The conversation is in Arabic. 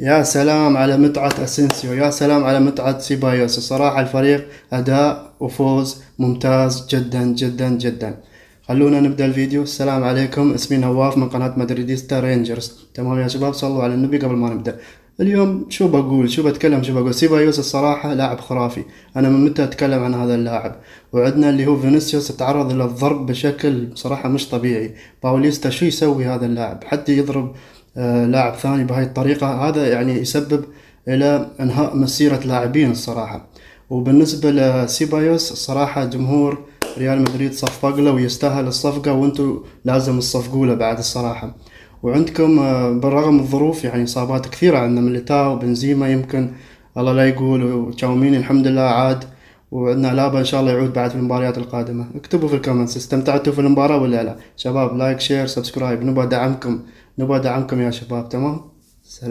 يا سلام على متعة اسينسيو، يا سلام على متعة سيبايوس. الصراحة الفريق اداء وفوز ممتاز جدا جدا جدا. خلونا نبدأ الفيديو. السلام عليكم، اسمي نواف من قناة مدريديستا رينجرز. تمام يا شباب، صلوا على النبي قبل ما نبدأ. اليوم شو بقول، شو بتكلم، شو بقول. سيبايوس الصراحة لاعب خرافي. انا من متى اتكلم عن هذا اللاعب. وعندنا اللي هو فينيسيوس تعرض للضرب بشكل بصراحة مش طبيعي. باوليستا شو يسوي هذا اللاعب، حتى يضرب لاعب ثاني بهاي الطريقة، هذا يعني يسبب إلى إنهاء مسيرة لاعبين الصراحة. وبالنسبة لسيبايوس الصراحة جمهور ريال مدريد صفق له ويستاهل الصفقة، وانتو لازم تصفقوا له بعد الصراحة. وعندكم بالرغم من الظروف يعني إصابات كثيرة، عندنا ميليتاو، بنزيما يمكن الله لا يقول، وتشاوميني الحمد لله عاد، وعندنا لابا ان شاء الله يعود بعد في المباريات القادمة. اكتبوا في الكومنتس استمتعتوا في المباراة ولا لا. شباب لايك شير سبسكرايب، نبغى دعمكم، نبغى دعمكم يا شباب. تمام، سلام.